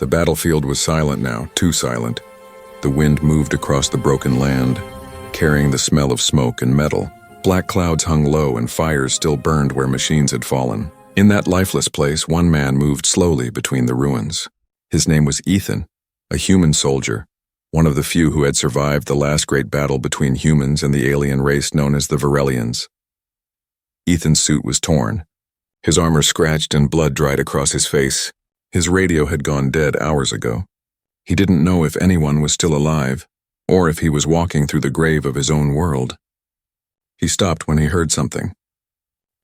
The battlefield was silent now, too silent. The wind moved across the broken land, carrying the smell of smoke and metal. Black clouds hung low and fires still burned where machines had fallen. In that lifeless place, one man moved slowly between the ruins. His name was Ethan, a human soldier, one of the few who had survived the last great battle between humans and the alien race known as the Varelians. Ethan's suit was torn. His armor scratched and blood dried across his face. His radio had gone dead hours ago. He didn't know if anyone was still alive, or if he was walking through the grave of his own world. He stopped when he heard something.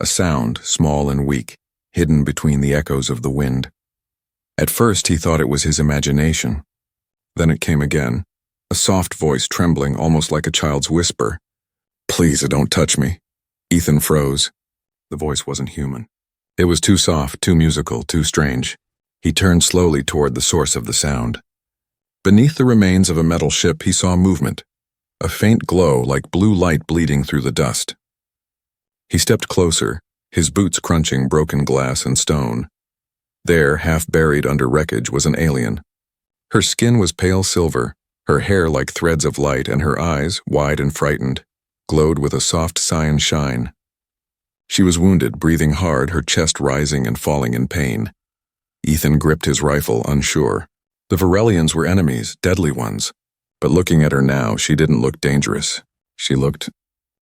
A sound, small and weak, hidden between the echoes of the wind. At first he thought it was his imagination. Then it came again, a soft voice trembling almost like a child's whisper. "Please, don't touch me." Ethan froze. The voice wasn't human. It was too soft, too musical, too strange. He turned slowly toward the source of the sound. Beneath the remains of a metal ship he saw movement, a faint glow like blue light bleeding through the dust. He stepped closer, his boots crunching broken glass and stone. There, half buried under wreckage, was an alien. Her skin was pale silver, her hair like threads of light, and her eyes, wide and frightened, glowed with a soft cyan shine. She was wounded, breathing hard, her chest rising and falling in pain. Ethan gripped his rifle, unsure. The Varelians were enemies, deadly ones. But looking at her now, she didn't look dangerous. She looked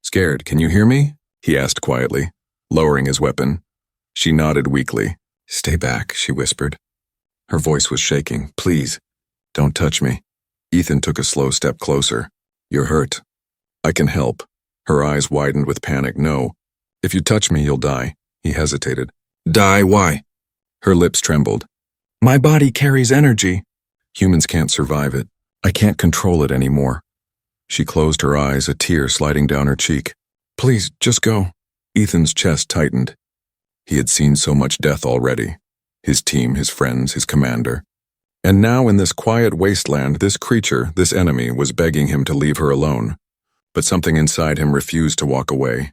scared. "Can you hear me?" he asked quietly, lowering his weapon. She nodded weakly. "Stay back," she whispered. Her voice was shaking. "Please, don't touch me." Ethan took a slow step closer. "You're hurt. I can help." Her eyes widened with panic. "No. If you touch me, you'll die." He hesitated. "Die? Why?" Her lips trembled. "My body carries energy. Humans can't survive it. I can't control it anymore." She closed her eyes, a tear sliding down her cheek. "Please, just go." Ethan's chest tightened. He had seen so much death already. His team, his friends, his commander. And now in this quiet wasteland, this creature, this enemy, was begging him to leave her alone. But something inside him refused to walk away.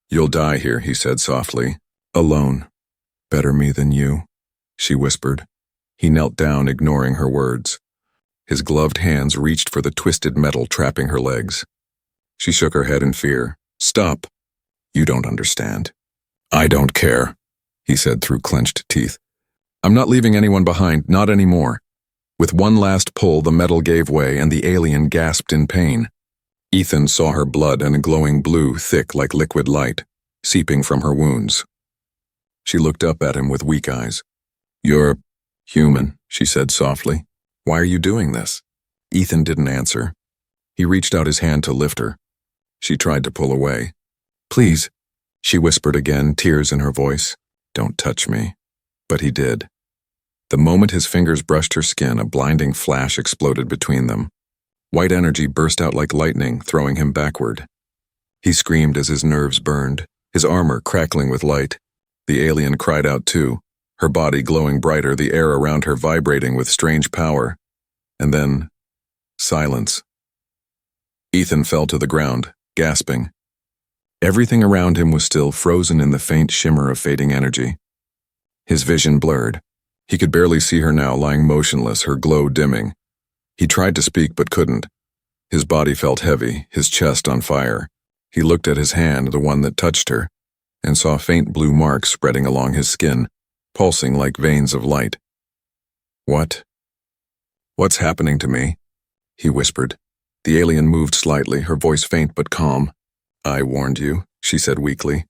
"You'll die here," he said softly. "Alone. Better me than you," she whispered. He knelt down, ignoring her words. His gloved hands reached for the twisted metal trapping her legs. She shook her head in fear. "Stop. You don't understand." "I don't care," he said through clenched teeth. "I'm not leaving anyone behind, not anymore." With one last pull, the metal gave way and the alien gasped in pain. Ethan saw her blood and a glowing blue, thick like liquid light, seeping from her wounds. She looked up at him with weak eyes. "You're human," she said softly. "Why are you doing this?" Ethan didn't answer. He reached out his hand to lift her. She tried to pull away. "Please," she whispered again, tears in her voice. "Don't touch me." But he did. The moment his fingers brushed her skin, a blinding flash exploded between them. White energy burst out like lightning, throwing him backward. He screamed as his nerves burned, his armor crackling with light. The alien cried out too, her body glowing brighter, the air around her vibrating with strange power. And then, silence. Ethan fell to the ground, gasping. Everything around him was still, frozen in the faint shimmer of fading energy. His vision blurred. He could barely see her now, lying motionless, her glow dimming. He tried to speak but couldn't. His body felt heavy, his chest on fire. He looked at his hand, the one that touched her, and saw faint blue marks spreading along his skin, pulsing like veins of light. What's happening to me?" he whispered. The alien moved slightly, her voice faint but calm. "I warned you," she said weakly.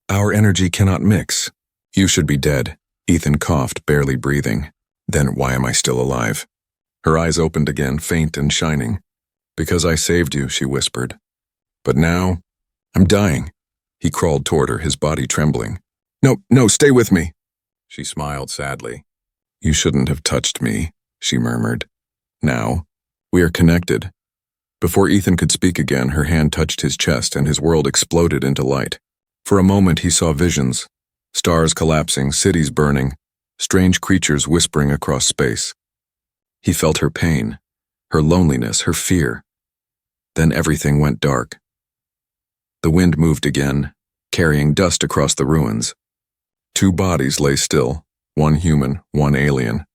"Our energy cannot mix. You should be dead." Ethan coughed, barely breathing. "Then why am I still alive?" Her eyes opened again, faint and shining. "Because I saved you," she whispered. "But now, I'm dying." He crawled toward her, his body trembling. No, stay with me." She smiled sadly. "You shouldn't have touched me," she murmured. "Now, we are connected." Before Ethan could speak again, her hand touched his chest and his world exploded into light. For a moment he saw visions. Stars collapsing, cities burning, strange creatures whispering across space. He felt her pain, her loneliness, her fear. Then everything went dark. The wind moved again, carrying dust across the ruins. Two bodies lay still, one human, one alien,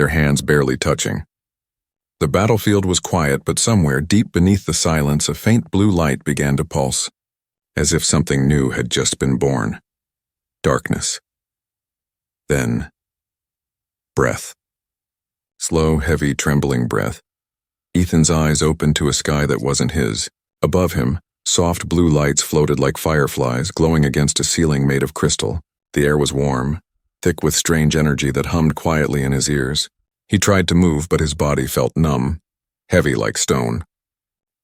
their hands barely touching. The battlefield was quiet, but somewhere deep beneath the silence, a faint blue light began to pulse, as if something new had just been born. Darkness. Then, breath. Slow, heavy, trembling breath. Ethan's eyes opened to a sky that wasn't his. Above him, soft blue lights floated like fireflies, glowing against a ceiling made of crystal. The air was warm, thick with strange energy that hummed quietly in his ears. He tried to move, but his body felt numb, heavy like stone.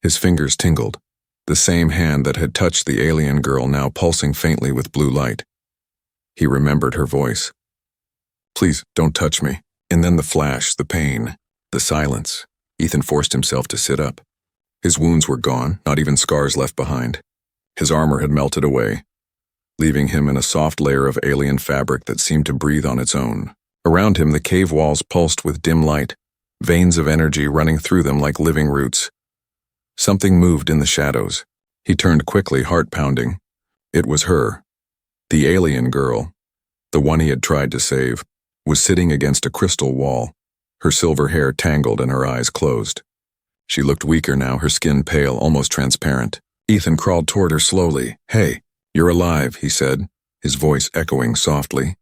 His fingers tingled, the same hand that had touched the alien girl now pulsing faintly with blue light. He remembered her voice. "Please, don't touch me." And then the flash, the pain, the silence. Ethan forced himself to sit up. His wounds were gone, not even scars left behind. His armor had melted away, leaving him in a soft layer of alien fabric that seemed to breathe on its own. Around him, the cave walls pulsed with dim light, veins of energy running through them like living roots. Something moved in the shadows. He turned quickly, heart pounding. It was her. The alien girl, the one he had tried to save, was sitting against a crystal wall, her silver hair tangled and her eyes closed. She looked weaker now, her skin pale, almost transparent. Ethan crawled toward her slowly. "Hey, you're alive," he said, his voice echoing softly.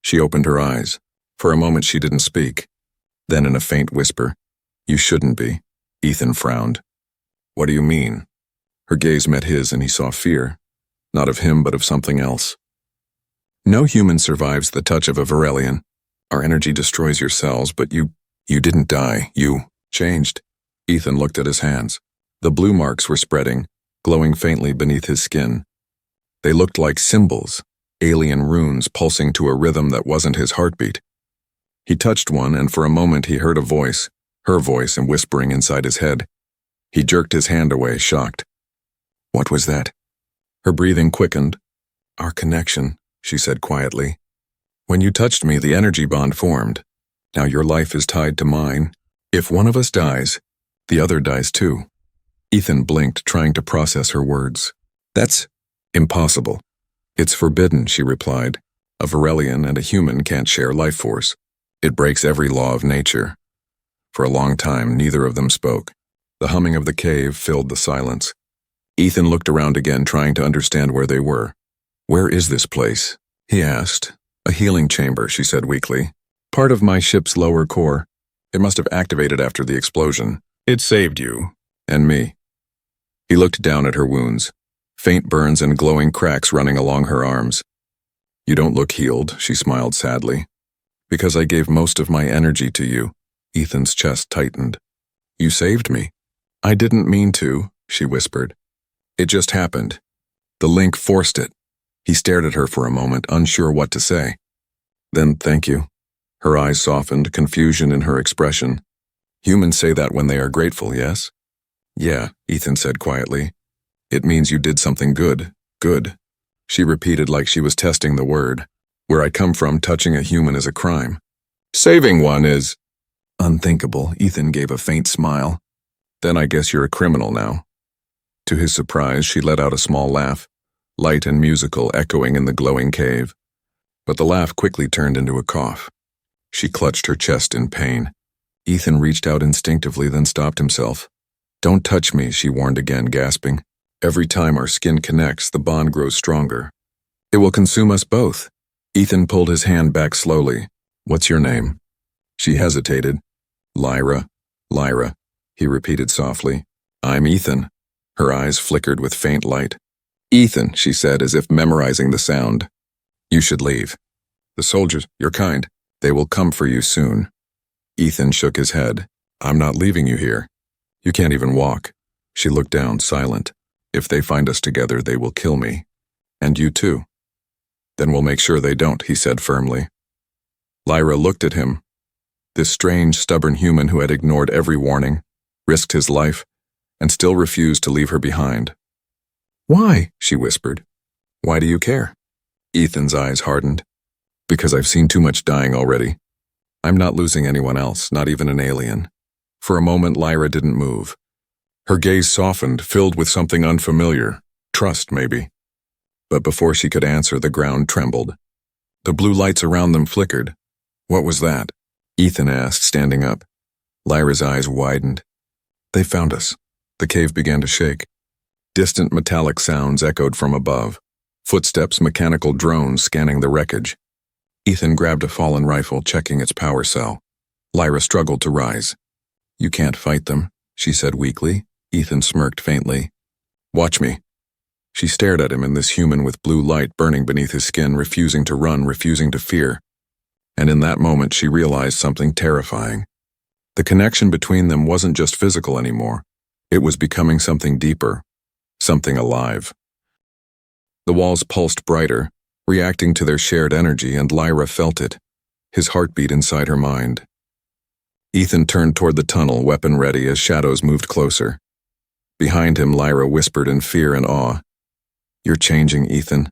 She opened her eyes. For a moment she didn't speak. Then in a faint whisper, "You shouldn't be." Ethan frowned. "What do you mean?" Her gaze met his and he saw fear, not of him but of something else. "No human survives the touch of a Varelian. Our energy destroys your cells, but you didn't die. You changed." Ethan looked at his hands. The blue marks were spreading, glowing faintly beneath his skin. They looked like symbols, alien runes pulsing to a rhythm that wasn't his heartbeat. He touched one, and for a moment he heard a voice, her voice, and whispering inside his head. He jerked his hand away, shocked. "What was that?" Her breathing quickened. "Our connection," she said quietly. "When you touched me, the energy bond formed. Now your life is tied to mine. If one of us dies, the other dies too." Ethan blinked, trying to process her words. "That's impossible." "It's forbidden," she replied. "A Varelian and a human can't share life force. It breaks every law of nature." For a long time, neither of them spoke. The humming of the cave filled the silence. Ethan looked around again, trying to understand where they were. "Where is this place?" he asked. "A healing chamber," she said weakly. "Part of my ship's lower core. It must have activated after the explosion. It saved you. And me." He looked down at her wounds, faint burns and glowing cracks running along her arms. "You don't look healed," she smiled sadly. "Because I gave most of my energy to you." Ethan's chest tightened. "You saved me." "I didn't mean to," she whispered. "It just happened. The link forced it." He stared at her for a moment, unsure what to say. "Then thank you." Her eyes softened, confusion in her expression. "Humans say that when they are grateful, yes?" "Yeah," Ethan said quietly. "It means you did something good. Good." She repeated like she was testing the word. "Where I come from, touching a human is a crime. Saving one is unthinkable." Ethan gave a faint smile. "Then I guess you're a criminal now." To his surprise, she let out a small laugh, light and musical, echoing in the glowing cave. But the laugh quickly turned into a cough. She clutched her chest in pain. Ethan reached out instinctively, then stopped himself. "Don't touch me," she warned again, gasping. "Every time our skin connects, the bond grows stronger. It will consume us both." Ethan pulled his hand back slowly. "What's your name?" She hesitated. "Lyra. Lyra," he repeated softly. "I'm Ethan." Her eyes flickered with faint light. "Ethan," she said, as if memorizing the sound. "You should leave. The soldiers, you're kind. They will come for you soon." Ethan shook his head. "I'm not leaving you here. You can't even walk." She looked down, silent. "If they find us together, they will kill me. And you too." "Then we'll make sure they don't," he said firmly. Lyra looked at him. This strange, stubborn human who had ignored every warning, risked his life, and still refused to leave her behind. "Why?" she whispered. "Why do you care?" Ethan's eyes hardened. "Because I've seen too much dying already. I'm not losing anyone else, not even an alien." For a moment, Lyra didn't move. Her gaze softened, filled with something unfamiliar. Trust, maybe. But before she could answer, the ground trembled. The blue lights around them flickered. What was that? Ethan asked, standing up. Lyra's eyes widened. They found us. The cave began to shake. Distant metallic sounds echoed from above. Footsteps, mechanical drones scanning the wreckage. Ethan grabbed a fallen rifle, checking its power cell. Lyra struggled to rise. You can't fight them, she said weakly. Ethan smirked faintly. Watch me. She stared at him and this human with blue light burning beneath his skin, refusing to run, refusing to fear. And in that moment she realized something terrifying. The connection between them wasn't just physical anymore. It was becoming something deeper, something alive. The walls pulsed brighter, reacting to their shared energy, and Lyra felt it, his heartbeat inside her mind. Ethan turned toward the tunnel, weapon ready, as shadows moved closer. Behind him, Lyra whispered in fear and awe. You're changing, Ethan.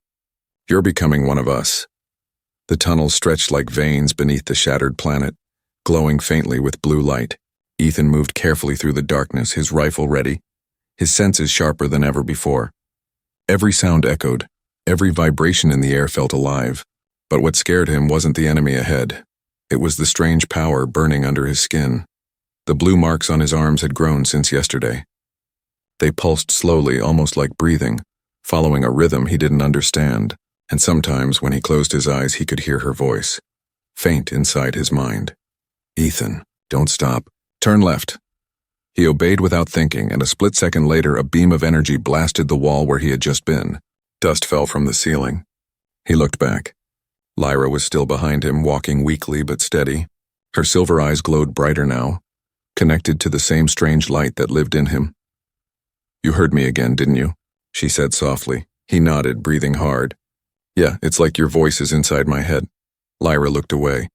You're becoming one of us. The tunnel stretched like veins beneath the shattered planet, glowing faintly with blue light. Ethan moved carefully through the darkness, his rifle ready, his senses sharper than ever before. Every sound echoed, every vibration in the air felt alive. But what scared him wasn't the enemy ahead. It was the strange power burning under his skin. The blue marks on his arms had grown since yesterday. They pulsed slowly, almost like breathing, following a rhythm he didn't understand, and sometimes when he closed his eyes he could hear her voice, faint inside his mind. Ethan, don't stop. Turn left. He obeyed without thinking, and a split second later a beam of energy blasted the wall where he had just been. Dust fell from the ceiling. He looked back. Lyra was still behind him, walking weakly but steady. Her silver eyes glowed brighter now, connected to the same strange light that lived in him. You heard me again, didn't you? She said softly. He nodded, breathing hard. Yeah, it's like your voice is inside my head. Lyra looked away.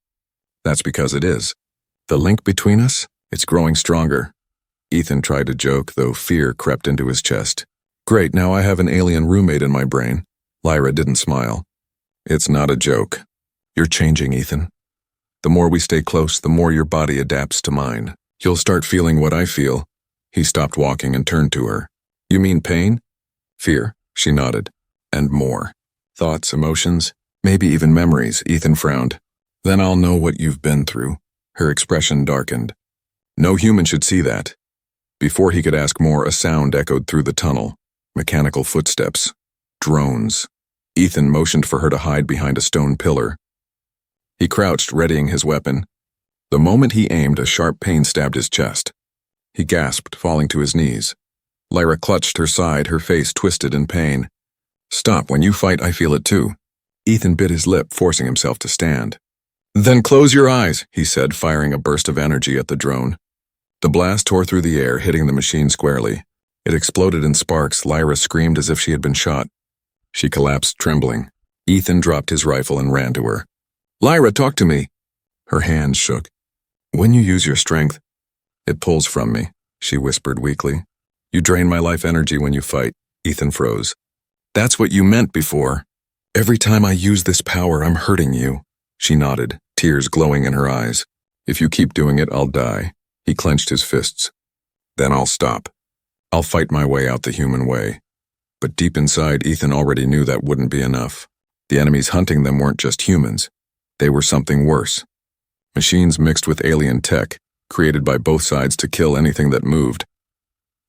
That's because it is. The link between us? It's growing stronger. Ethan tried to joke, though fear crept into his chest. Great, now I have an alien roommate in my brain. Lyra didn't smile. It's not a joke. You're changing, Ethan. The more we stay close, the more your body adapts to mine. You'll start feeling what I feel. He stopped walking and turned to her. You mean pain? Fear, she nodded. And more. Thoughts, emotions, maybe even memories, Ethan frowned. Then I'll know what you've been through. Her expression darkened. No human should see that. Before he could ask more, a sound echoed through the tunnel. Mechanical footsteps. Drones. Ethan motioned for her to hide behind a stone pillar. He crouched, readying his weapon. The moment he aimed, a sharp pain stabbed his chest. He gasped, falling to his knees. Lyra clutched her side, her face twisted in pain. Stop, when you fight, I feel it too. Ethan bit his lip, forcing himself to stand. Then close your eyes, he said, firing a burst of energy at the drone. The blast tore through the air, hitting the machine squarely. It exploded in sparks. Lyra screamed as if she had been shot. She collapsed, trembling. Ethan dropped his rifle and ran to her. Lyra, talk to me. Her hands shook. When you use your strength, it pulls from me, she whispered weakly. You drain my life energy when you fight. Ethan froze. That's what you meant before. Every time I use this power, I'm hurting you. She nodded, tears glowing in her eyes. If you keep doing it, I'll die. He clenched his fists. Then I'll stop. I'll fight my way out the human way. But deep inside, Ethan already knew that wouldn't be enough. The enemies hunting them weren't just humans. They were something worse. Machines mixed with alien tech, created by both sides to kill anything that moved.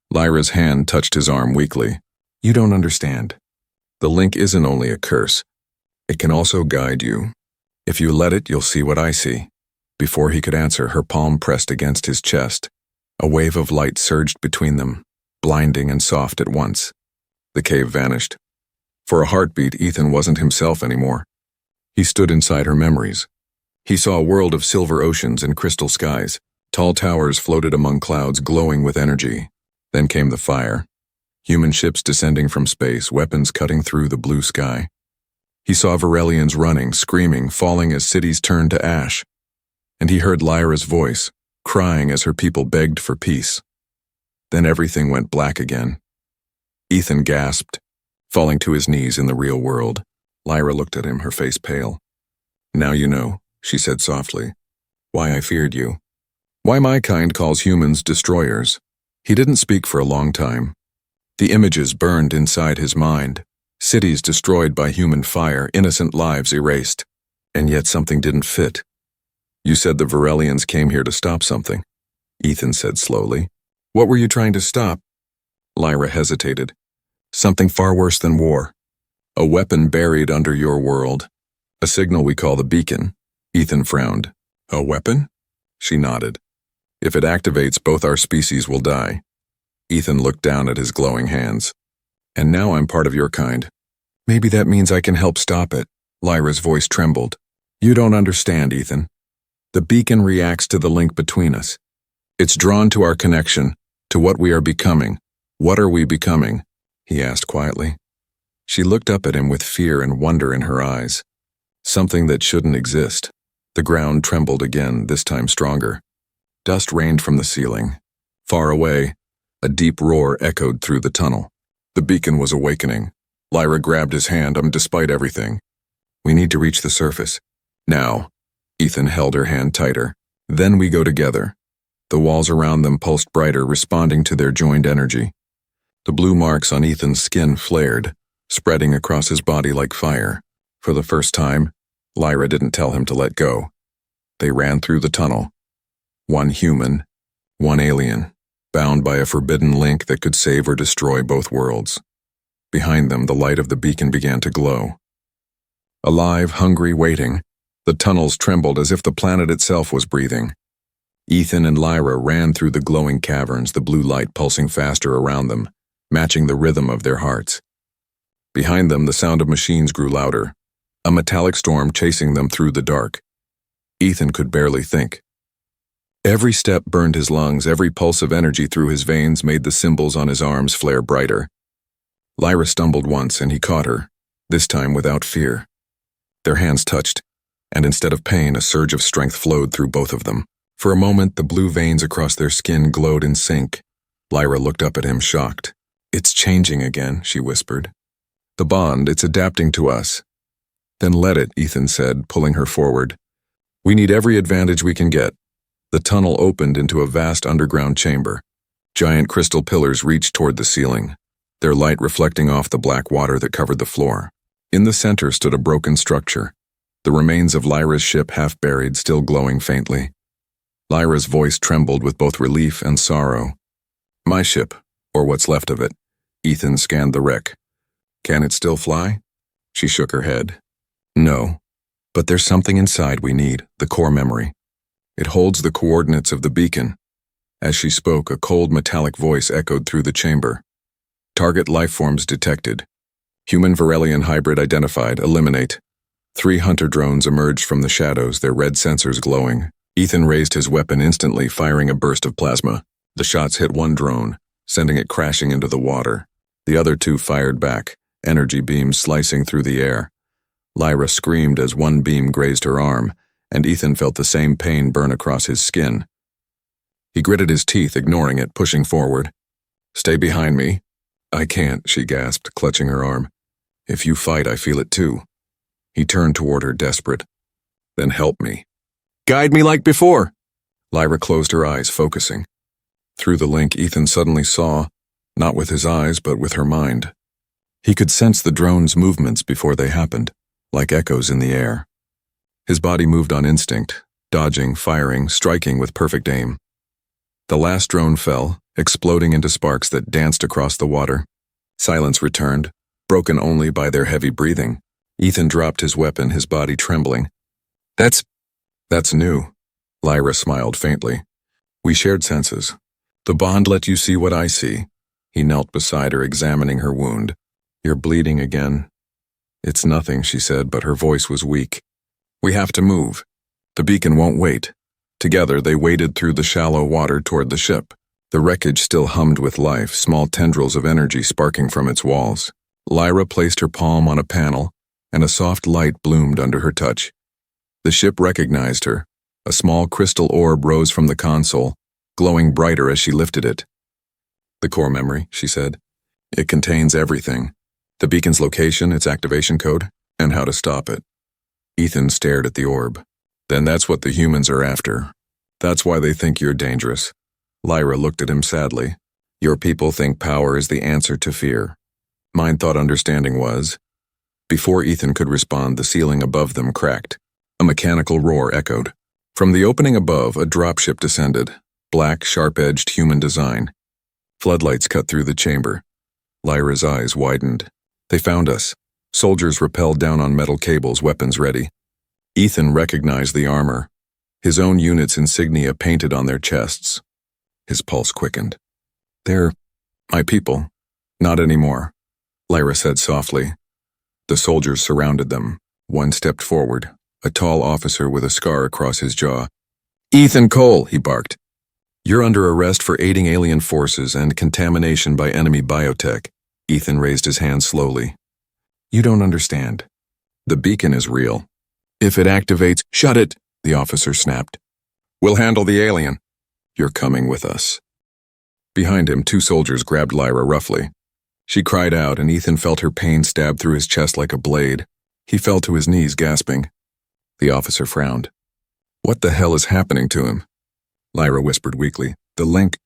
Lyra's hand touched his arm weakly. You don't understand. The link isn't only a curse. It can also guide you. If you let it, you'll see what I see. Before he could answer, her palm pressed against his chest. A wave of light surged between them, blinding and soft at once. The cave vanished. For a heartbeat, Ethan wasn't himself anymore. He stood inside her memories. He saw a world of silver oceans and crystal skies. Tall towers floated among clouds, glowing with energy. Then came the fire. Human ships descending from space, weapons cutting through the blue sky. He saw Varelians running, screaming, falling as cities turned to ash. And he heard Lyra's voice, crying as her people begged for peace. Then everything went black again. Ethan gasped, falling to his knees in the real world. Lyra looked at him, her face pale. Now you know, she said softly, why I feared you. Why my kind calls humans destroyers. He didn't speak for a long time. The images burned inside his mind. Cities destroyed by human fire, innocent lives erased. And yet something didn't fit. You said the Varelians came here to stop something, Ethan said slowly. What were you trying to stop? Lyra hesitated. Something far worse than war. A weapon buried under your world. A signal we call the beacon. Ethan frowned. A weapon? She nodded. If it activates, both our species will die. Ethan looked down at his glowing hands. And now I'm part of your kind. Maybe that means I can help stop it. Lyra's voice trembled. You don't understand, Ethan. The beacon reacts to the link between us. It's drawn to our connection, to what we are becoming. What are we becoming? He asked quietly. She looked up at him with fear and wonder in her eyes. Something that shouldn't exist. The ground trembled again, this time stronger. Dust rained from the ceiling. Far away, a deep roar echoed through the tunnel. The beacon was awakening. Lyra grabbed his hand, despite everything. We need to reach the surface. Now. Ethan held her hand tighter. Then we go together. The walls around them pulsed brighter, responding to their joined energy. The blue marks on Ethan's skin flared, spreading across his body like fire. For the first time, Lyra didn't tell him to let go. They ran through the tunnel. One human, one alien, bound by a forbidden link that could save or destroy both worlds. Behind them, the light of the beacon began to glow. Alive, hungry, waiting, the tunnels trembled as if the planet itself was breathing. Ethan and Lyra ran through the glowing caverns, the blue light pulsing faster around them, matching the rhythm of their hearts. Behind them, the sound of machines grew louder, a metallic storm chasing them through the dark. Ethan could barely think. Every step burned his lungs, every pulse of energy through his veins made the symbols on his arms flare brighter. Lyra stumbled once and he caught her, this time without fear. Their hands touched, and instead of pain, a surge of strength flowed through both of them. For a moment, the blue veins across their skin glowed in sync. Lyra looked up at him, shocked. It's changing again, she whispered. The bond, it's adapting to us. Then let it, Ethan said, pulling her forward. We need every advantage we can get. The tunnel opened into a vast underground chamber. Giant crystal pillars reached toward the ceiling, their light reflecting off the black water that covered the floor. In the center stood a broken structure, the remains of Lyra's ship half buried, still glowing faintly. Lyra's voice trembled with both relief and sorrow. My ship, or what's left of it. Ethan scanned the wreck. Can it still fly? She shook her head. No, but there's something inside we need, the core memory. It holds the coordinates of the beacon. As she spoke, a cold metallic voice echoed through the chamber. Target lifeforms detected. Human Varelian hybrid identified, eliminate. 3 hunter drones emerged from the shadows, their red sensors glowing. Ethan raised his weapon instantly, firing a burst of plasma. The shots hit one drone, sending it crashing into the water. The other 2 fired back, energy beams slicing through the air. Lyra screamed as one beam grazed her arm, and Ethan felt the same pain burn across his skin. He gritted his teeth, ignoring it, pushing forward. Stay behind me. I can't, she gasped, clutching her arm. If you fight, I feel it too. He turned toward her, desperate. Then help me. Guide me like before. Lyra closed her eyes, focusing. Through the link, Ethan suddenly saw, not with his eyes, but with her mind. He could sense the drone's movements before they happened, like echoes in the air. His body moved on instinct, dodging, firing, striking with perfect aim. The last drone fell, exploding into sparks that danced across the water. Silence returned, broken only by their heavy breathing. Ethan dropped his weapon, his body trembling. That's new. Lyra smiled faintly. We shared senses. The bond let you see what I see. He knelt beside her, examining her wound. You're bleeding again. It's nothing, she said, but her voice was weak. We have to move. The beacon won't wait. Together, they waded through the shallow water toward the ship. The wreckage still hummed with life, small tendrils of energy sparking from its walls. Lyra placed her palm on a panel, and a soft light bloomed under her touch. The ship recognized her. A small crystal orb rose from the console, glowing brighter as she lifted it. The core memory, she said. It contains everything. The beacon's location, its activation code, and how to stop it. Ethan stared at the orb. Then that's what the humans are after. That's why they think you're dangerous. Lyra looked at him sadly. Your people think power is the answer to fear. Mine thought understanding was. Before Ethan could respond, the ceiling above them cracked. A mechanical roar echoed. From the opening above, a dropship descended, black, sharp-edged human design. Floodlights cut through the chamber. Lyra's eyes widened. They found us. Soldiers rappelled down on metal cables, weapons ready. Ethan recognized the armor, his own unit's insignia painted on their chests. His pulse quickened. "They're my people." "Not anymore," Lyra said softly. The soldiers surrounded them. One stepped forward, a tall officer with a scar across his jaw. "Ethan Cole," he barked. "You're under arrest for aiding alien forces and contamination by enemy biotech." Ethan raised his hand slowly. "You don't understand. The beacon is real. If it activates—" "Shut it," the officer snapped. "We'll handle the alien. You're coming with us." Behind him, two soldiers grabbed Lyra roughly. She cried out, and Ethan felt her pain stab through his chest like a blade. He fell to his knees, gasping. The officer frowned. "What the hell is happening to him?" Lyra whispered weakly. "The link."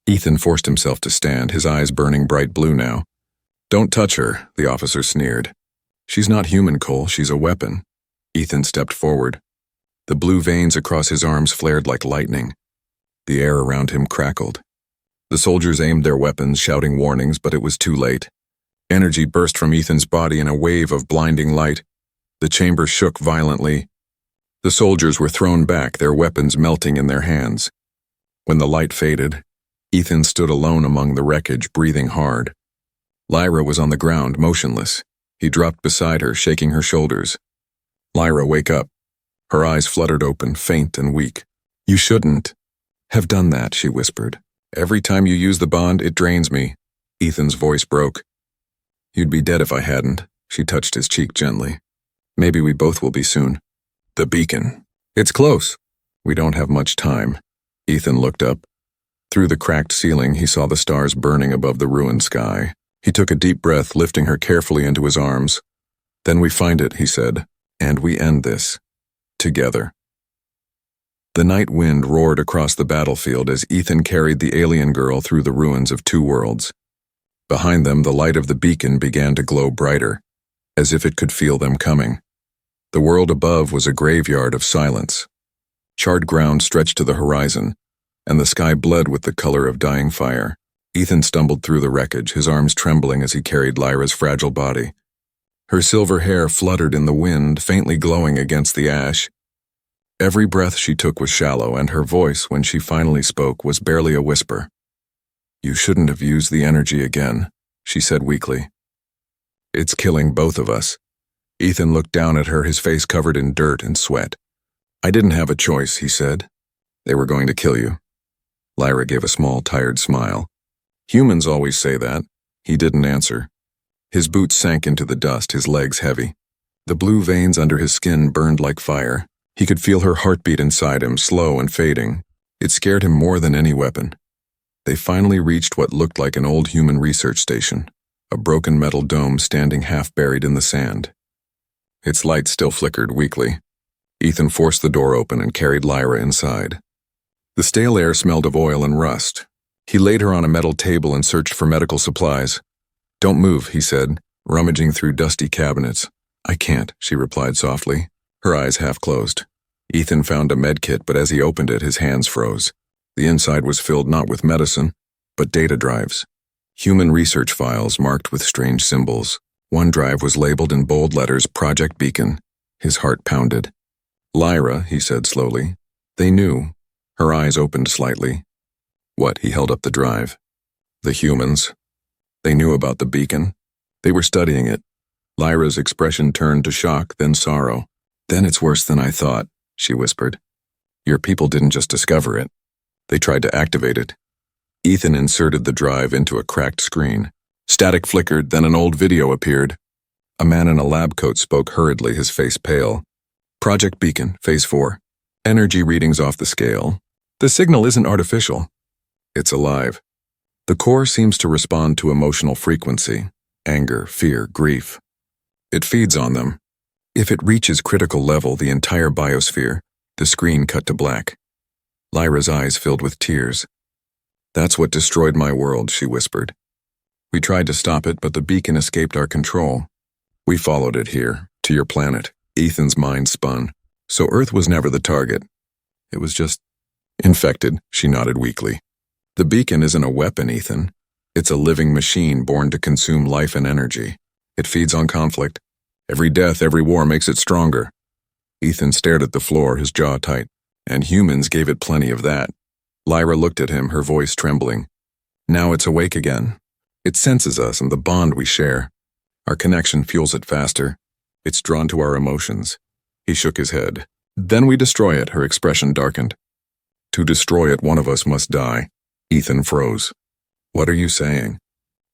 Ethan forced himself to stand, his eyes burning bright blue now. "Don't touch her," the officer sneered. "She's not human, Cole. She's a weapon." Ethan stepped forward. The blue veins across his arms flared like lightning. The air around him crackled. The soldiers aimed their weapons, shouting warnings, but it was too late. Energy burst from Ethan's body in a wave of blinding light. The chamber shook violently. The soldiers were thrown back, their weapons melting in their hands. When the light faded, Ethan stood alone among the wreckage, breathing hard. Lyra was on the ground, motionless. He dropped beside her, shaking her shoulders. "Lyra, wake up." Her eyes fluttered open, faint and weak. "You shouldn't have done that," she whispered. "Every time you use the bond, it drains me." Ethan's voice broke. "You'd be dead if I hadn't." She touched his cheek gently. "Maybe we both will be soon." "The beacon. It's close." "We don't have much time." Ethan looked up. Through the cracked ceiling, he saw the stars burning above the ruined sky. He took a deep breath, lifting her carefully into his arms. "Then we find it," he said, "and we end this. Together." The night wind roared across the battlefield as Ethan carried the alien girl through the ruins of two worlds. Behind them, the light of the beacon began to glow brighter, as if it could feel them coming. The world above was a graveyard of silence. Charred ground stretched to the horizon, and the sky bled with the color of dying fire. Ethan stumbled through the wreckage, his arms trembling as he carried Lyra's fragile body. Her silver hair fluttered in the wind, faintly glowing against the ash. Every breath she took was shallow, and her voice, when she finally spoke, was barely a whisper. "You shouldn't have used the energy again," she said weakly. "It's killing both of us." Ethan looked down at her, his face covered in dirt and sweat. "I didn't have a choice," he said. "They were going to kill you." Lyra gave a small, tired smile. "Humans always say that." He didn't answer. His boots sank into the dust, his legs heavy. The blue veins under his skin burned like fire. He could feel her heartbeat inside him, slow and fading. It scared him more than any weapon. They finally reached what looked like an old human research station, a broken metal dome standing half buried in the sand. Its light still flickered weakly. Ethan forced the door open and carried Lyra inside. The stale air smelled of oil and rust. He laid her on a metal table and searched for medical supplies. "Don't move," he said, rummaging through dusty cabinets. "I can't," she replied softly, her eyes half closed. Ethan found a med kit, but as he opened it, his hands froze. The inside was filled not with medicine, but data drives. Human research files marked with strange symbols. One drive was labeled in bold letters, Project Beacon. His heart pounded. "Lyra," he said slowly. "They knew." Her eyes opened slightly. "What?" He held up the drive. "The humans. They knew about the beacon. They were studying it." Lyra's expression turned to shock, then sorrow. "Then it's worse than I thought," she whispered. "Your people didn't just discover it. They tried to activate it." Ethan inserted the drive into a cracked screen. Static flickered, then an old video appeared. A man in a lab coat spoke hurriedly, his face pale. "Project Beacon, Phase 4. Energy readings off the scale. The signal isn't artificial. It's alive. The core seems to respond to emotional frequency, anger, fear, grief. It feeds on them. If it reaches critical level, the entire biosphere." The screen cut to black. Lyra's eyes filled with tears. "That's what destroyed my world," she whispered. "We tried to stop it, but the beacon escaped our control. We followed it here, to your planet." Ethan's mind spun. So Earth was never the target. It was just infected, she nodded weakly. The beacon isn't a weapon, Ethan. It's a living machine born to consume life and energy. It feeds on conflict. Every death, every war makes it stronger. Ethan stared at the floor, his jaw tight. And humans gave it plenty of that. Lyra looked at him, her voice trembling. Now it's awake again. It senses us and the bond we share. Our connection fuels it faster. It's drawn to our emotions. He shook his head. Then we destroy it, her expression darkened. To destroy it, one of us must die. Ethan froze. What are you saying?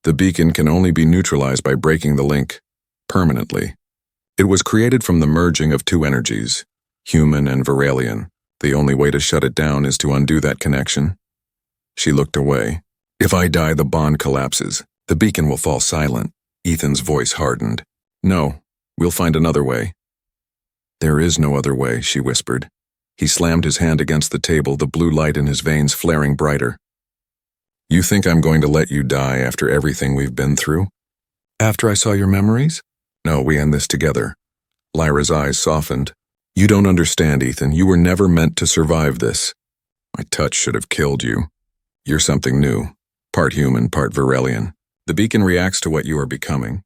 The beacon can only be neutralized by breaking the link. Permanently. It was created from the merging of two energies, human and Varelian. The only way to shut it down is to undo that connection. She looked away. If I die, the bond collapses. The beacon will fall silent. Ethan's voice hardened. No, we'll find another way. There is no other way, she whispered. He slammed his hand against the table, the blue light in his veins flaring brighter. You think I'm going to let you die after everything we've been through? After I saw your memories? No, we end this together. Lyra's eyes softened. You don't understand, Ethan. You were never meant to survive this. My touch should have killed you. You're something new. Part human, part Varelian. The beacon reacts to what you are becoming.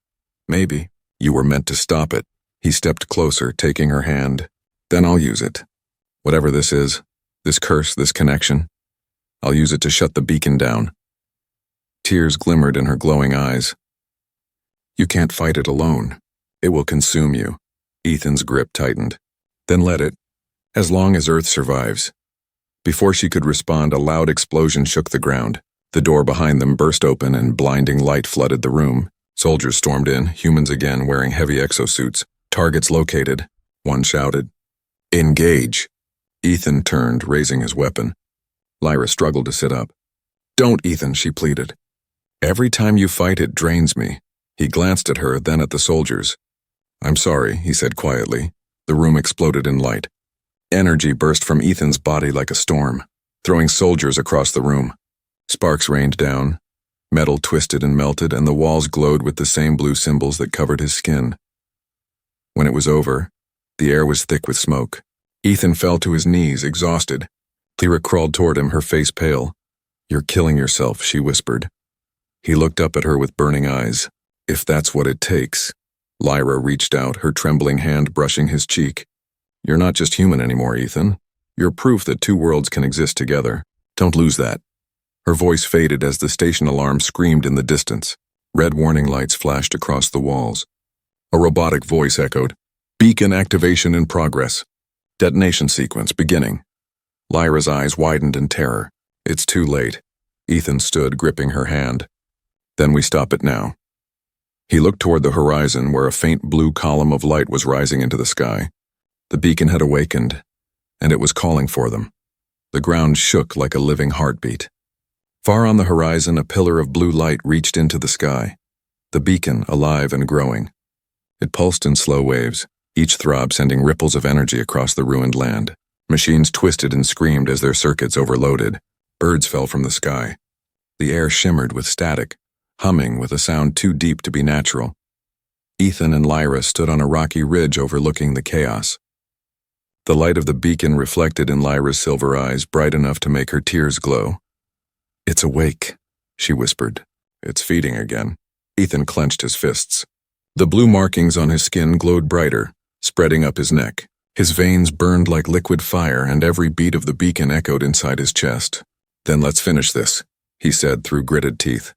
Maybe. You were meant to stop it. He stepped closer, taking her hand. Then I'll use it. Whatever this is, this curse, this connection, I'll use it to shut the beacon down. Tears glimmered in her glowing eyes. You can't fight it alone. It will consume you. Ethan's grip tightened. Then let it, as long as Earth survives. Before she could respond, a loud explosion shook the ground. The door behind them burst open and blinding light flooded the room. Soldiers stormed in, humans again wearing heavy exosuits. Targets located. One shouted, "Engage!" Ethan turned, raising his weapon. Lyra struggled to sit up. Don't, Ethan, she pleaded. Every time you fight, it drains me. He glanced at her, then at the soldiers. I'm sorry, he said quietly. The room exploded in light. Energy burst from Ethan's body like a storm, throwing soldiers across the room. Sparks rained down. Metal twisted and melted, and the walls glowed with the same blue symbols that covered his skin. When it was over, the air was thick with smoke. Ethan fell to his knees, exhausted. Lyra crawled toward him, her face pale. You're killing yourself, she whispered. He looked up at her with burning eyes. If that's what it takes. Lyra reached out, her trembling hand brushing his cheek. You're not just human anymore, Ethan. You're proof that two worlds can exist together. Don't lose that. Her voice faded as the station alarm screamed in the distance. Red warning lights flashed across the walls. A robotic voice echoed. Beacon activation in progress. Detonation sequence beginning. Lyra's eyes widened in terror. It's too late. Ethan stood, gripping her hand. Then we stop it now. He looked toward the horizon where a faint blue column of light was rising into the sky. The beacon had awakened, and it was calling for them. The ground shook like a living heartbeat. Far on the horizon, a pillar of blue light reached into the sky. The beacon, alive and growing. It pulsed in slow waves, each throb sending ripples of energy across the ruined land. Machines twisted and screamed as their circuits overloaded. Birds fell from the sky. The air shimmered with static, humming with a sound too deep to be natural. Ethan and Lyra stood on a rocky ridge overlooking the chaos. The light of the beacon reflected in Lyra's silver eyes, bright enough to make her tears glow. It's awake, she whispered. It's feeding again. Ethan clenched his fists. The blue markings on his skin glowed brighter, spreading up his neck. His veins burned like liquid fire, and every beat of the beacon echoed inside his chest. Then let's finish this, he said through gritted teeth.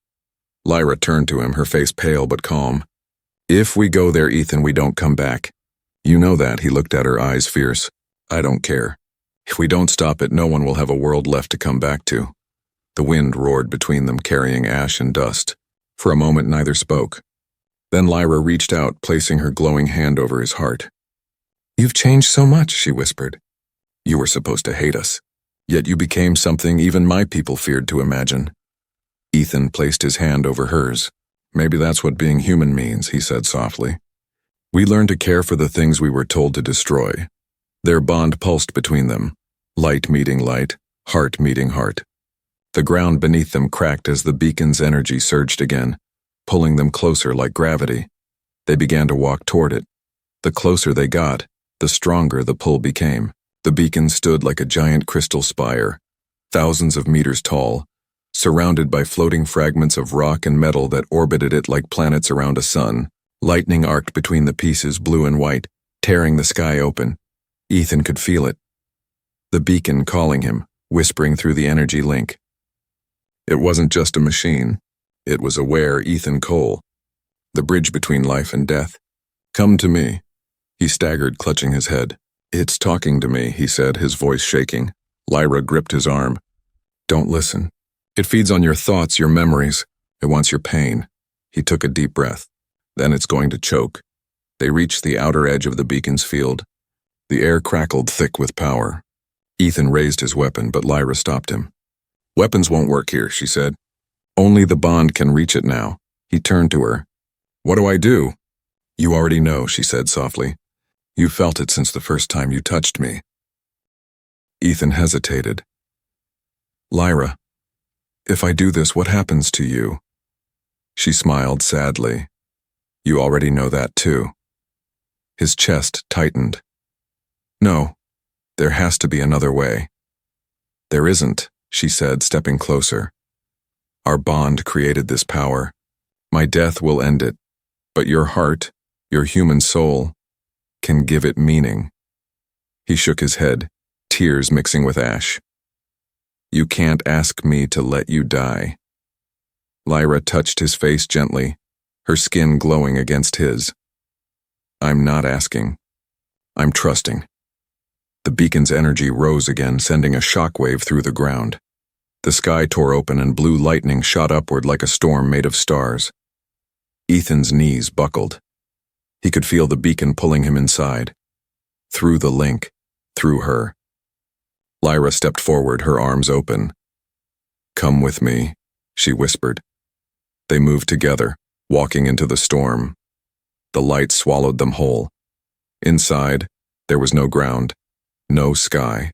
Lyra turned to him, her face pale but calm. If we go there, Ethan, we don't come back. You know that, he looked at her, eyes fierce. I don't care. If we don't stop it, no one will have a world left to come back to. The wind roared between them, carrying ash and dust. For a moment, neither spoke. Then Lyra reached out, placing her glowing hand over his heart. You've changed so much, she whispered. You were supposed to hate us. Yet you became something even my people feared to imagine. Ethan placed his hand over hers. Maybe that's what being human means, he said softly. We learned to care for the things we were told to destroy. Their bond pulsed between them, light meeting light, heart meeting heart. The ground beneath them cracked as the beacon's energy surged again, pulling them closer like gravity. They began to walk toward it. The closer they got, the stronger the pull became. The beacon stood like a giant crystal spire, thousands of meters tall, surrounded by floating fragments of rock and metal that orbited it like planets around a sun. Lightning arced between the pieces, blue and white, tearing the sky open. Ethan could feel it. The beacon calling him, whispering through the energy link. It wasn't just a machine. It was aware Ethan Cole, the bridge between life and death. "Come to me." He staggered, clutching his head. "It's talking to me," he said, his voice shaking. Lyra gripped his arm. "Don't listen. It feeds on your thoughts, your memories. It wants your pain." He took a deep breath. "Then it's going to choke." They reached the outer edge of the beacon's field. The air crackled thick with power. Ethan raised his weapon, but Lyra stopped him. "Weapons won't work here," she said. "Only the bond can reach it now." He turned to her. "What do I do?" "You already know," she said softly. "You felt it since the first time you touched me." Ethan hesitated. "Lyra, if I do this, what happens to you?" She smiled sadly. "You already know that too." His chest tightened. "No, there has to be another way." "There isn't," she said, stepping closer. "Our bond created this power. My death will end it, but your heart, your human soul, can give it meaning." He shook his head, tears mixing with ash. "You can't ask me to let you die." Lyra touched his face gently, her skin glowing against his. "I'm not asking. I'm trusting." The beacon's energy rose again, sending a shockwave through the ground. The sky tore open and blue lightning shot upward like a storm made of stars. Ethan's knees buckled. He could feel the beacon pulling him inside. Through the link, through her. Lyra stepped forward, her arms open. "Come with me," she whispered. They moved together, walking into the storm. The light swallowed them whole. Inside, there was no ground, no sky,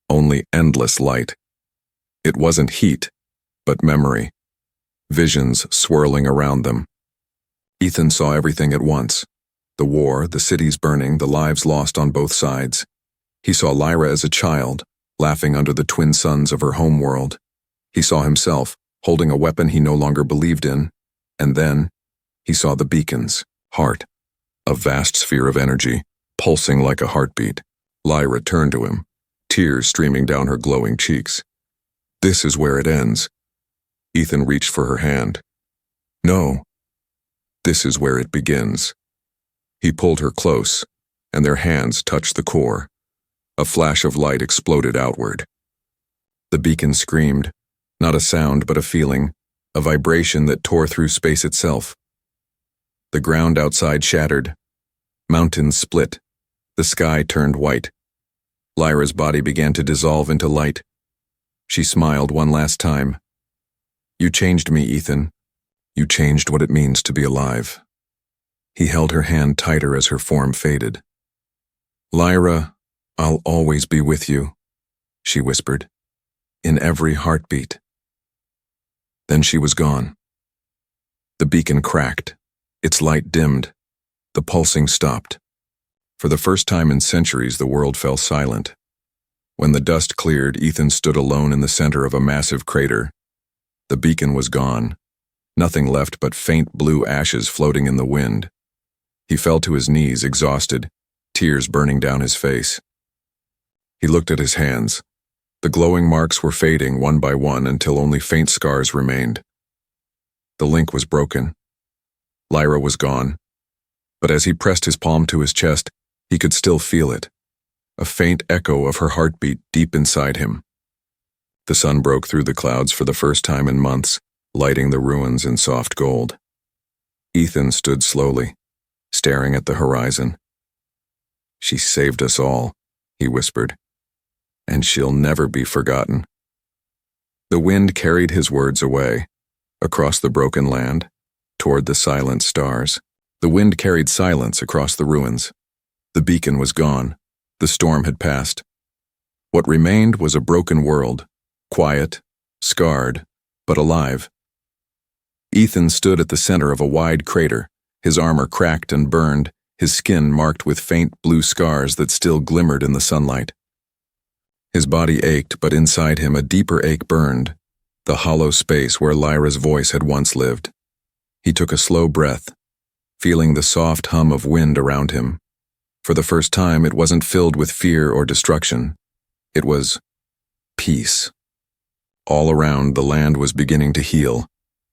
only endless light. It wasn't heat, but memory. Visions swirling around them. Ethan saw everything at once. The war, the cities burning, the lives lost on both sides. He saw Lyra as a child, laughing under the twin suns of her home world. He saw himself, holding a weapon he no longer believed in. And then, he saw the beacon's heart, a vast sphere of energy, pulsing like a heartbeat. Lyra turned to him, tears streaming down her glowing cheeks. "This is where it ends." Ethan reached for her hand. "No. This is where it begins." He pulled her close, and their hands touched the core. A flash of light exploded outward. The beacon screamed, not a sound but a feeling, a vibration that tore through space itself. The ground outside shattered. Mountains split. The sky turned white. Lyra's body began to dissolve into light. She smiled one last time. "You changed me, Ethan. You changed what it means to be alive." He held her hand tighter as her form faded. "Lyra, I'll always be with you," she whispered, "in every heartbeat." Then she was gone. The beacon cracked. Its light dimmed. The pulsing stopped. For the first time in centuries, the world fell silent. When the dust cleared, Ethan stood alone in the center of a massive crater. The beacon was gone. Nothing left but faint blue ashes floating in the wind. He fell to his knees, exhausted, tears burning down his face. He looked at his hands. The glowing marks were fading one by one until only faint scars remained. The link was broken. Lyra was gone. But as he pressed his palm to his chest, he could still feel it. A faint echo of her heartbeat deep inside him. The sun broke through the clouds for the first time in months, lighting the ruins in soft gold. Ethan stood slowly, staring at the horizon. "She saved us all," he whispered, "and she'll never be forgotten." The wind carried his words away, across the broken land, toward the silent stars. The wind carried silence across the ruins. The beacon was gone. The storm had passed. What remained was a broken world, quiet, scarred, but alive. Ethan stood at the center of a wide crater, his armor cracked and burned, his skin marked with faint blue scars that still glimmered in the sunlight. His body ached, but inside him a deeper ache burned, the hollow space where Lyra's voice had once lived. He took a slow breath, feeling the soft hum of wind around him. For the first time, it wasn't filled with fear or destruction. It was peace. All around, the land was beginning to heal.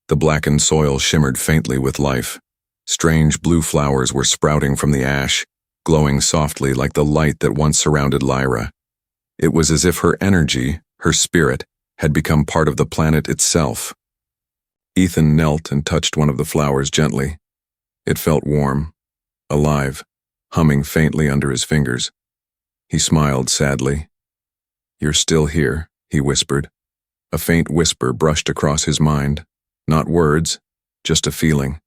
The blackened soil shimmered faintly with life. Strange blue flowers were sprouting from the ash, glowing softly like the light that once surrounded Lyra. It was as if her energy, her spirit, had become part of the planet itself. Ethan knelt and touched one of the flowers gently. It felt warm, alive, humming faintly under his fingers. He smiled sadly. "You're still here," he whispered. A faint whisper brushed across his mind. Not words, just a feeling.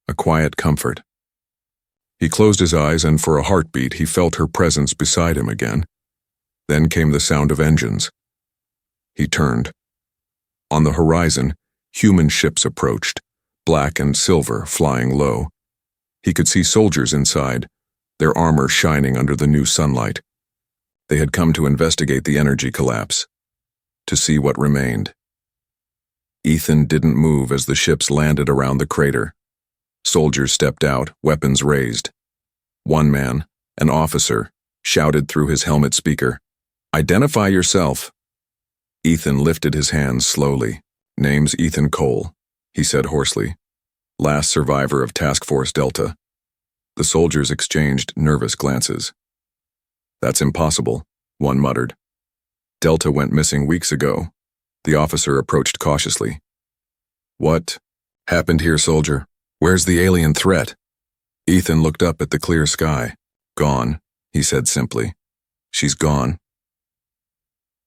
A quiet comfort. He closed his eyes, and for a heartbeat he felt her presence beside him again. Then came the sound of engines. He turned. On the horizon, human ships approached, black and silver flying low. He could see soldiers inside, their armor shining under the new sunlight. They had come to investigate the energy collapse, to see what remained. Ethan didn't move as the ships landed around the crater. Soldiers stepped out, weapons raised. One man, an officer, shouted through his helmet speaker, "Identify yourself." Ethan lifted his hands slowly. "Name's Ethan Cole," he said hoarsely. "Last survivor of Task Force Delta." The soldiers exchanged nervous glances. "That's impossible," one muttered. "Delta went missing weeks ago." The officer approached cautiously. "What happened here, soldier? Where's the alien threat?" Ethan looked up at the clear sky. "Gone," he said simply. "She's gone."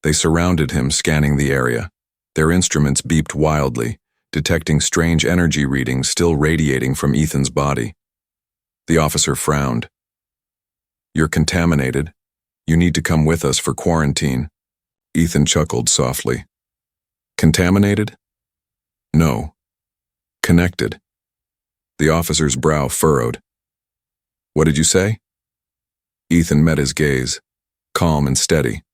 They surrounded him, scanning the area. Their instruments beeped wildly, detecting strange energy readings still radiating from Ethan's body. The officer frowned. "You're contaminated. You need to come with us for quarantine." Ethan chuckled softly. "Contaminated?" "No. Connected." The officer's brow furrowed. "What did you say?" Ethan met his gaze, calm and steady.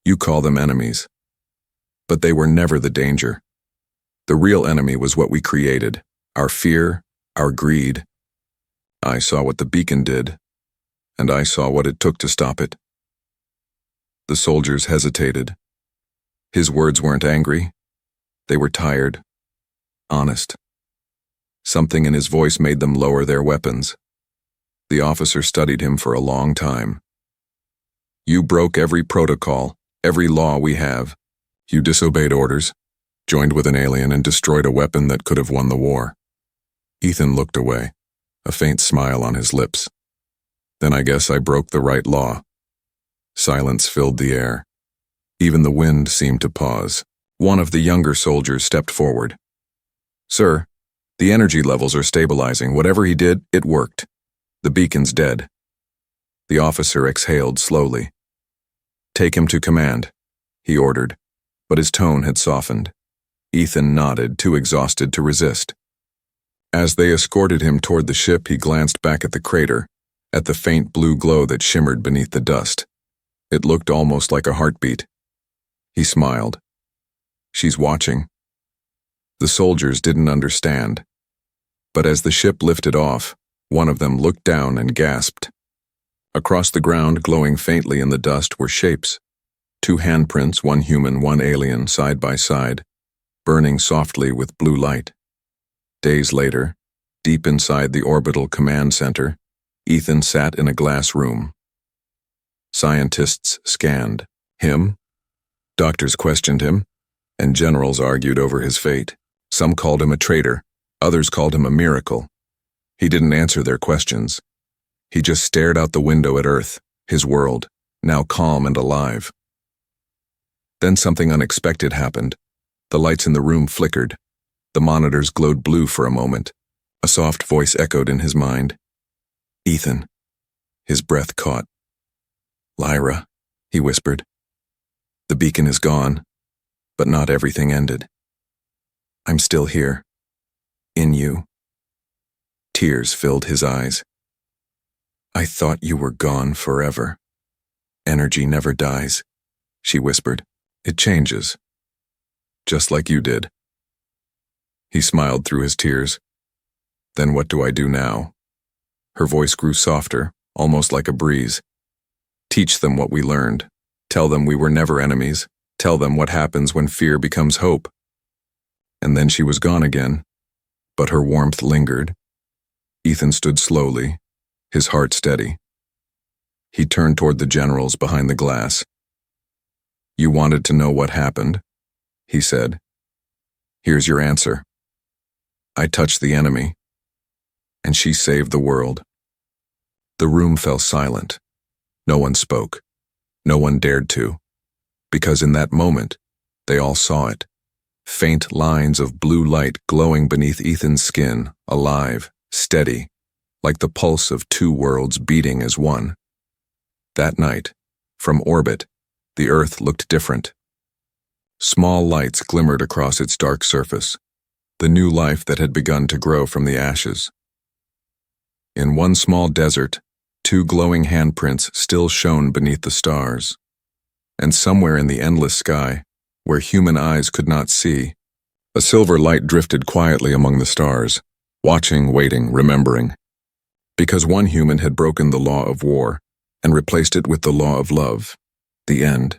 "You call them enemies. But they were never the danger. The real enemy was what we created, our fear, our greed. I saw what the beacon did, and I saw what it took to stop it." The soldiers hesitated. His words weren't angry. They were tired, honest. Something in his voice made them lower their weapons. The officer studied him for a long time. "You broke every protocol, every law we have. You disobeyed orders, joined with an alien, and destroyed a weapon that could have won the war." Ethan looked away, a faint smile on his lips. "Then I guess I broke the right law." Silence filled the air. Even the wind seemed to pause. One of the younger soldiers stepped forward. "Sir, the energy levels are stabilizing. Whatever he did, it worked. The beacon's dead." The officer exhaled slowly. "Take him to command," he ordered, but his tone had softened. Ethan nodded, too exhausted to resist. As they escorted him toward the ship, he glanced back at the crater, at the faint blue glow that shimmered beneath the dust. It looked almost like a heartbeat. He smiled. "She's watching." The soldiers didn't understand. But as the ship lifted off, one of them looked down and gasped. Across the ground, glowing faintly in the dust, were shapes. 2 handprints, one human, one alien, side by side, burning softly with blue light. Days later, deep inside the orbital command center, Ethan sat in a glass room. Scientists scanned him, doctors questioned him, and generals argued over his fate. Some called him a traitor, others called him a miracle. He didn't answer their questions. He just stared out the window at Earth, his world, now calm and alive. Then something unexpected happened. The lights in the room flickered. The monitors glowed blue for a moment. A soft voice echoed in his mind. "Ethan." His breath caught. "Lyra," he whispered. "The beacon is gone, but not everything ended. I'm still here. In you." Tears filled his eyes. "I thought you were gone forever. Energy never dies. she whispered. It changes. Just like you did. He smiled through his tears. Then what do I do now? Her voice grew softer, almost like a breeze. Teach them what we learned. Tell them we were never enemies. Tell them what happens when fear becomes hope. And then she was gone again, but her warmth lingered. Ethan stood slowly, his heart steady. He turned toward the generals behind the glass. You wanted to know what happened, he said. Here's your answer. I touched the enemy, and she saved the world. The room fell silent. No one spoke. No one dared to, because in that moment, they all saw it. Faint lines of blue light glowing beneath Ethan's skin, alive, steady, like the pulse of two worlds beating as one. That night, from orbit, the Earth looked different. Small lights glimmered across its dark surface, the new life that had begun to grow from the ashes. In one small desert, two glowing handprints still shone beneath the stars. And somewhere in the endless sky, where human eyes could not see, a silver light drifted quietly among the stars, watching, waiting, remembering. Because one human had broken the law of war and replaced it with the law of love, the end.